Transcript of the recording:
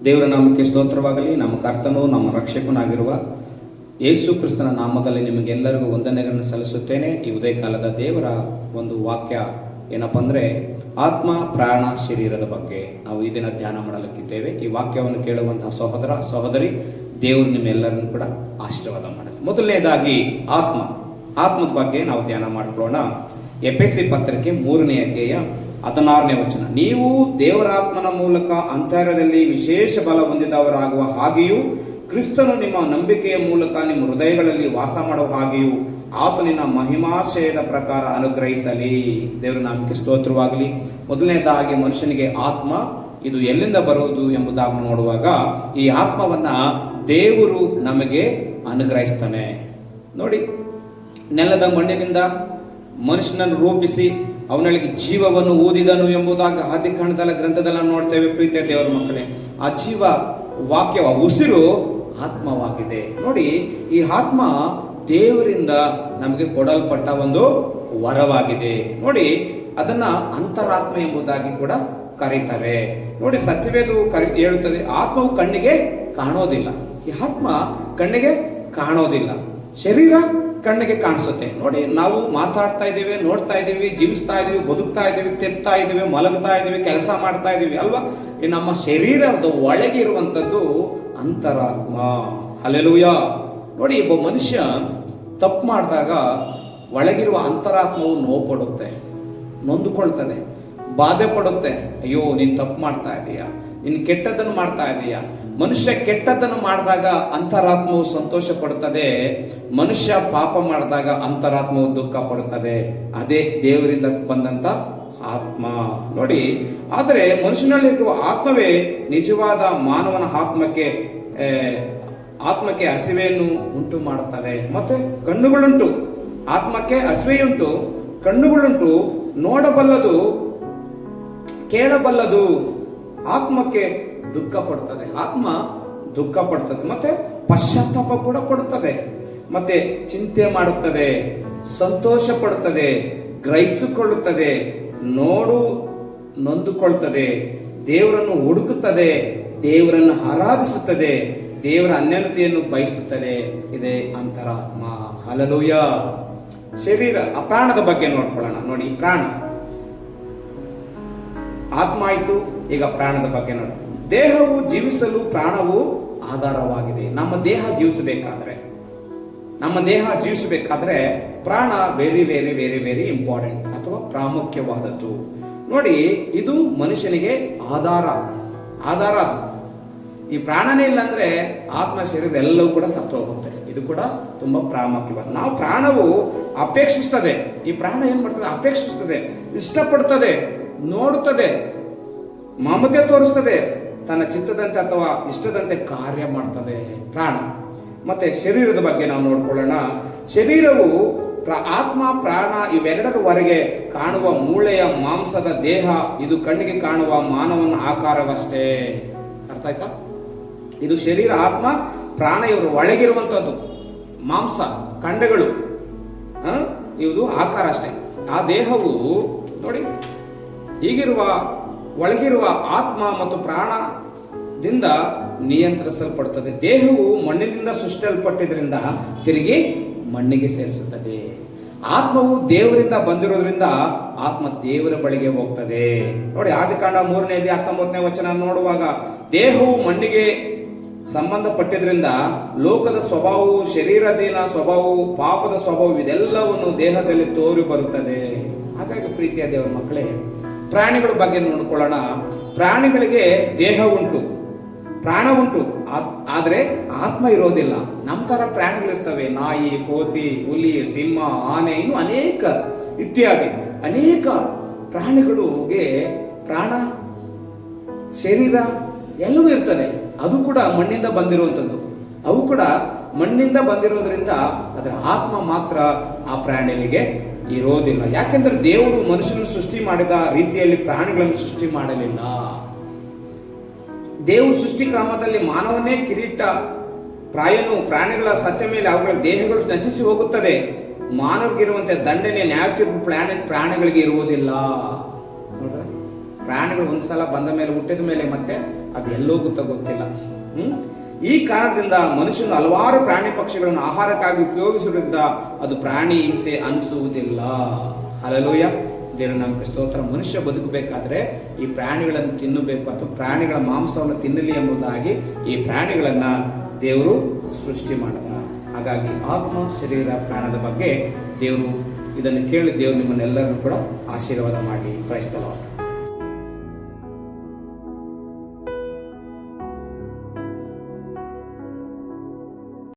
ದೇವರ ನಾಮಕ್ಕೆ ಸ್ತೋತ್ರವಾಗಲಿ. ನಮ್ಮ ಕರ್ತನೂ ನಮ್ಮ ರಕ್ಷಕನಾಗಿರುವ ಯೇಸು ಕ್ರಿಸ್ತನ ನಾಮದಲ್ಲಿ ನಿಮಗೆಲ್ಲರಿಗೂ ವಂದನೆಗಳನ್ನು ಸಲ್ಲಿಸುತ್ತೇನೆ. ಈ ಉದಯಕಾಲದ ದೇವರ ಒಂದು ವಾಕ್ಯ ಏನಪ್ಪ ಅಂದರೆ ಆತ್ಮ, ಪ್ರಾಣ, ಶರೀರದ ಬಗ್ಗೆ ನಾವು ಈ ದಿನ ಧ್ಯಾನ ಮಾಡಲಿಕ್ಕಿದ್ದೇವೆ. ಈ ವಾಕ್ಯವನ್ನು ಕೇಳುವಂತಹ ಸಹೋದರ ಸಹೋದರಿ, ದೇವರು ನಿಮ್ಮೆಲ್ಲರನ್ನು ಕೂಡ ಆಶೀರ್ವಾದ ಮಾಡಲಿ. ಮೊದಲನೇದಾಗಿ ಆತ್ಮದ ಬಗ್ಗೆ ನಾವು ಧ್ಯಾನ ಮಾಡಿಕೊಳ್ಳೋಣ. ಎಫೆಸಿ ಪತ್ರಿಕೆ 3ನೇ ಅಧ್ಯಾಯ 16ನೇ ವಚನ. ನೀವು ದೇವರಾತ್ಮನ ಮೂಲಕ ಅಂತರ್ಯದಲ್ಲಿ ವಿಶೇಷ ಬಲ ಹೊಂದಿದವರಾಗುವ ಹಾಗೆಯೂ ಕ್ರಿಸ್ತನು ನಿಮ್ಮ ನಂಬಿಕೆಯ ಮೂಲಕ ನಿಮ್ಮ ಹೃದಯಗಳಲ್ಲಿ ವಾಸ ಮಾಡುವ ಹಾಗೆಯೂ ಆತನಿನ ಮಹಿಮಾಶಯದ ಪ್ರಕಾರ ಅನುಗ್ರಹಿಸಲಿ. ದೇವರ ನಾಮಕ್ಕೆ ಸ್ತೋತ್ರವಾಗಲಿ. ಮೊದಲನೇದಾಗಿ ಮನುಷ್ಯನಿಗೆ ಆತ್ಮ ಇದು ಎಲ್ಲಿಂದ ಬರುವುದು ಎಂಬುದಾಗಿ ನೋಡುವಾಗ ಈ ಆತ್ಮವನ್ನ ದೇವರು ನಮಗೆ ಅನುಗ್ರಹಿಸ್ತಾನೆ. ನೋಡಿ, ನೆಲದ ಮಣ್ಣಿನಿಂದ ಮನುಷ್ಯನನ್ನು ರೂಪಿಸಿ ಅವನಲ್ಲಿ ಜೀವವನ್ನು ಊದಿದನು ಎಂಬುದಾಗಿ ಆದಿಕಾಂಡದ ಗ್ರಂಥದಲ್ಲಿ ನೋಡ್ತೇವೆ. ಪ್ರೀತಿಯ ದೇವರ ಮಕ್ಕಳೇ, ಆ ಜೀವ ವಾಕ್ಯ ಉಸಿರು ಆತ್ಮವಾಗಿದೆ. ನೋಡಿ, ಈ ಆತ್ಮ ದೇವರಿಂದ ನಮಗೆ ಕೊಡಲ್ಪಟ್ಟ ಒಂದು ವರವಾಗಿದೆ. ನೋಡಿ, ಅದನ್ನ ಅಂತರಾತ್ಮ ಎಂಬುದಾಗಿ ಕೂಡ ಕರೀತಾರೆ. ನೋಡಿ, ಸತ್ಯವೇದವು ಹೇಳುತ್ತದೆ, ಆತ್ಮವು ಕಣ್ಣಿಗೆ ಕಾಣೋದಿಲ್ಲ. ಈ ಆತ್ಮ ಕಣ್ಣಿಗೆ ಕಾಣೋದಿಲ್ಲ, ಶರೀರ ಕಣ್ಣಿಗೆ ಕಾಣಿಸುತ್ತೆ. ನೋಡಿ, ನಾವು ಮಾತಾಡ್ತಾ ಇದ್ದೀವಿ, ನೋಡ್ತಾ ಇದ್ದೀವಿ, ಜೀವಿಸ್ತಾ ಇದ್ದೀವಿ, ಬದುಕ್ತಾ ಇದ್ದೀವಿ, ತಿರ್ತಾ ಇದ್ದೀವಿ, ಮಲಗ್ತಾ ಇದ್ದೀವಿ, ಕೆಲಸ ಮಾಡ್ತಾ ಇದ್ದೀವಿ ಅಲ್ವಾ. ಈ ನಮ್ಮ ಶರೀರದ ಒಳಗೆ ಇರುವಂಥದ್ದು ಅಂತರಾತ್ಮ. ಹಲ್ಲೆಲೂಯಾ. ನೋಡಿ, ಒಬ್ಬ ಮನುಷ್ಯ ತಪ್ಪು ಮಾಡಿದಾಗ ಒಳಗಿರುವ ಅಂತರಾತ್ಮವು ನೋವು ಪಡುತ್ತೆ, ನೊಂದುಕೊಳ್ತದೆ, ಬಾಧೆ ಪಡುತ್ತೆ. ಅಯ್ಯೋ, ನೀನು ತಪ್ಪು ಮಾಡ್ತಾ ಇದೀಯಾ, ನೀನು ಕೆಟ್ಟದ್ದನ್ನು ಮಾಡ್ತಾ ಇದೀಯಾ. ಮನುಷ್ಯ ಕೆಟ್ಟದ್ದನ್ನು ಮಾಡಿದಾಗ ಅಂತರಾತ್ಮವು ಸಂತೋಷ ಪಡುತ್ತದೆ, ಮನುಷ್ಯ ಪಾಪ ಮಾಡಿದಾಗ ಅಂತರಾತ್ಮವು ದುಃಖ ಪಡುತ್ತದೆ. ಅದೇ ದೇವರಿಂದ ಬಂದಂತ ಆತ್ಮ. ನೋಡಿ, ಆದರೆ ಮನುಷ್ಯನಲ್ಲಿರುವ ಆತ್ಮವೇ ನಿಜವಾದ ಮಾನವನ ಆತ್ಮಕ್ಕೆ ಹಸಿವೆಯನ್ನು ಉಂಟು ಮಾಡುತ್ತದೆ. ಮತ್ತೆ ಕಣ್ಣುಗಳುಂಟು, ಆತ್ಮಕ್ಕೆ ಹಸಿವೆಯುಂಟು, ಕಣ್ಣುಗಳುಂಟು, ನೋಡಬಲ್ಲದು, ಕೇಳಬಲ್ಲದು. ಆತ್ಮಕ್ಕೆ ದುಃಖ ಪಡ್ತದೆ, ಆತ್ಮ ದುಃಖ ಪಡ್ತದೆ, ಮತ್ತೆ ಪಶ್ಚಾತ್ತಾಪ ಕೂಡ ಪಡುತ್ತದೆ, ಮತ್ತೆ ಚಿಂತೆ ಮಾಡುತ್ತದೆ, ಸಂತೋಷ ಪಡುತ್ತದೆ, ಗ್ರಹಿಸಿಕೊಳ್ಳುತ್ತದೆ, ನೊಂದುಕೊಳ್ತದೆ, ದೇವರನ್ನು ಹುಡುಕುತ್ತದೆ, ದೇವರನ್ನು ಆರಾಧಿಸುತ್ತದೆ, ದೇವರ ಅನ್ಯನತೆಯನ್ನು ಬಯಸುತ್ತದೆ. ಇದೇ ಅಂತರಾತ್ಮ. ಹಲ್ಲೆಲೂಯಾ. ಶರೀರ, ಪ್ರಾಣದ ಬಗ್ಗೆ ನೋಡ್ಕೊಳ್ಳೋಣ. ನೋಡಿ, ಪ್ರಾಣ, ಆತ್ಮ ಆಯ್ತು, ಈಗ ಪ್ರಾಣದ ಬಗ್ಗೆ ನೋಡಿ. ದೇಹವು ಜೀವಿಸಲು ಪ್ರಾಣವು ಆಧಾರವಾಗಿದೆ. ನಮ್ಮ ದೇಹ ಜೀವಿಸಬೇಕಾದ್ರೆ ಪ್ರಾಣ very very very very important ಅಥವಾ ಪ್ರಾಮುಖ್ಯವಾದದ್ದು. ನೋಡಿ, ಇದು ಮನುಷ್ಯನಿಗೆ ಆಧಾರ ಅದು. ಈ ಪ್ರಾಣನೇ ಇಲ್ಲ ಅಂದ್ರೆ ಆತ್ಮ ಶರೀರ ಎಲ್ಲವೂ ಕೂಡ ಸತ್ತು ಹೋಗುತ್ತೆ. ಇದು ಕೂಡ ತುಂಬಾ ಪ್ರಾಮುಖ್ಯವಾದ. ನಾವು ಪ್ರಾಣವು ಅಪೇಕ್ಷಿಸ್ತದೆ. ಈ ಪ್ರಾಣ ಏನ್ ಮಾಡ್ತದೆ? ಅಪೇಕ್ಷಿಸ್ತದೆ, ಇಷ್ಟಪಡ್ತದೆ, ನೋಡುತ್ತದೆ, ಮಮತೆ ತೋರಿಸ್ತದೆ, ತನ್ನ ಚಿತ್ತದಂತೆ ಅಥವಾ ಇಷ್ಟದಂತೆ ಕಾರ್ಯ ಮಾಡ್ತದೆ ಪ್ರಾಣ. ಮತ್ತೆ ಶರೀರದ ಬಗ್ಗೆ ನಾವು ನೋಡ್ಕೊಳ್ಳೋಣ. ಶರೀರವು ಆತ್ಮ, ಪ್ರಾಣ ಇವೆರಡರವರೆಗೆ ಕಾಣುವ ಮೂಳೆಯ ಮಾಂಸದ ದೇಹ. ಇದು ಕಣ್ಣಿಗೆ ಕಾಣುವ ಮಾನವನ ಆಕಾರವಷ್ಟೇ. ಅರ್ಥ ಆಯ್ತಾ? ಇದು ಶರೀರ, ಆತ್ಮ, ಪ್ರಾಣ ಇವರು ಒಳಗಿರುವಂತದ್ದು ಮಾಂಸ, ಖಂಡಗಳು, ಇದು ಆಕಾರ ಅಷ್ಟೇ. ಆ ದೇಹವು ನೋಡಿ ಹೀಗಿರುವ ಒಳಗಿರುವ ಆತ್ಮ ಮತ್ತು ಪ್ರಾಣದಿಂದ ನಿಯಂತ್ರಿಸಲ್ಪಡುತ್ತದೆ. ದೇಹವು ಮಣ್ಣಿನಿಂದ ಸೃಷ್ಟಿಸಲ್ಪಟ್ಟಿದ್ರಿಂದ ತಿರುಗಿ ಮಣ್ಣಿಗೆ ಸೇರಿಸುತ್ತದೆ. ಆತ್ಮವು ದೇವರಿಂದ ಬಂದಿರೋದ್ರಿಂದ ಆತ್ಮ ದೇವರ ಬಳಿಗೆ ಹೋಗ್ತದೆ. ನೋಡಿ, ಆದಿಕಾಂಡ 3ನೇ ಅಧ್ಯಾಯ 19ನೇ ವಚನ ನೋಡುವಾಗ, ದೇಹವು ಮಣ್ಣಿಗೆ ಸಂಬಂಧಪಟ್ಟಿದ್ರಿಂದ ಲೋಕದ ಸ್ವಭಾವವು, ಶರೀರದೀನ ಸ್ವಭಾವವು, ಪಾಪದ ಸ್ವಭಾವ ಇದೆಲ್ಲವನ್ನು ದೇಹದಲ್ಲಿ ತೋರಿ ಬರುತ್ತದೆ. ಹಾಗಾಗಿ ಪ್ರೀತಿಯ ದೇವರ ಮಕ್ಕಳೇ, ಪ್ರಾಣಿಗಳ ಬಗ್ಗೆ ನೋಡ್ಕೊಳ್ಳೋಣ. ಪ್ರಾಣಿಗಳಿಗೆ ದೇಹ ಉಂಟು, ಪ್ರಾಣ ಉಂಟು, ಆದರೆ ಆತ್ಮ ಇರೋದಿಲ್ಲ. ನಮ್ಮ ತರ ಪ್ರಾಣಿಗಳಿರ್ತವೆ, ನಾಯಿ, ಕೋತಿ, ಹುಲಿ, ಸಿಂಹ, ಆನೆ, ಇನ್ನು ಅನೇಕ ಇತ್ಯಾದಿ ಅನೇಕ ಪ್ರಾಣಿಗಳಿಗೆ ಪ್ರಾಣ, ಶರೀರ ಎಲ್ಲವೂ ಇರ್ತದೆ. ಅದು ಕೂಡ ಮಣ್ಣಿಂದ ಬಂದಿರುವಂಥದ್ದು. ಅವು ಕೂಡ ಮಣ್ಣಿಂದ ಬಂದಿರೋದ್ರಿಂದ ಅದರ ಆತ್ಮ ಮಾತ್ರ ಆ ಪ್ರಾಣಿಗಳಿಗೆ ಇರೋದಿಲ್ಲ. ಯಾಕೆಂದ್ರೆ ದೇವರು ಮನುಷ್ಯನನ್ನು ಸೃಷ್ಟಿ ಮಾಡಿದ ರೀತಿಯಲ್ಲಿ ಪ್ರಾಣಿಗಳನ್ನು ಸೃಷ್ಟಿ ಮಾಡಲಿಲ್ಲ. ದೇವರು ಸೃಷ್ಟಿ ಕ್ರಮದಲ್ಲಿ ಮಾನವನೇ ಕಿರೀಟ ಪ್ರಾಯನು. ಪ್ರಾಣಿಗಳ ಸತ್ಯ ಮೇಲೆ ಅವುಗಳ ದೇಹಗಳು ನಶಿಸಿ ಹೋಗುತ್ತದೆ. ಮಾನವರಿಗಿರುವಂತೆ ದಂಡನೆ, ನ್ಯಾಯ ತೀರ್ಪು ಪ್ರಾಣಿಗಳಿಗೆ ಇರುವುದಿಲ್ಲ. ನೋಡ್ರೆ, ಪ್ರಾಣಿಗಳು ಒಂದ್ಸಲ ಬಂದ ಮೇಲೆ ಹುಟ್ಟಿದ ಮೇಲೆ ಮತ್ತೆ ಅದು ಎಲ್ಲೋಗುತ್ತೋ ಗೊತ್ತಿಲ್ಲ. ಈ ಕಾರಣದಿಂದ ಮನುಷ್ಯನು ಹಲವಾರು ಪ್ರಾಣಿ ಪಕ್ಷಿಗಳನ್ನು ಆಹಾರಕ್ಕಾಗಿ ಉಪಯೋಗಿಸುವುದರಿಂದ ಅದು ಪ್ರಾಣಿ ಹಿಂಸೆ ಅನಿಸುವುದಿಲ್ಲ. ಹಲ್ಲೆಲೂಯ, ದೇವರ ನಾಮಕ್ಕೆ ಸ್ತೋತ್ರ. ಮನುಷ್ಯ ಬದುಕಬೇಕಾದ್ರೆ ಈ ಪ್ರಾಣಿಗಳನ್ನು ತಿನ್ನಬೇಕು ಅಥವಾ ಪ್ರಾಣಿಗಳ ಮಾಂಸವನ್ನು ತಿನ್ನಲಿ ಎಂಬುದಾಗಿ ಈ ಪ್ರಾಣಿಗಳನ್ನ ದೇವರು ಸೃಷ್ಟಿ ಮಾಡಿದ. ಹಾಗಾಗಿ ಆತ್ಮ, ಶರೀರ, ಪ್ರಾಣದ ಬಗ್ಗೆ ದೇವರು ಇದನ್ನು ಕೇಳಿ ದೇವರು ನಿಮ್ಮನ್ನೆಲ್ಲರನ್ನು ಕೂಡ ಆಶೀರ್ವಾದ ಮಾಡಿ. Praise the lord.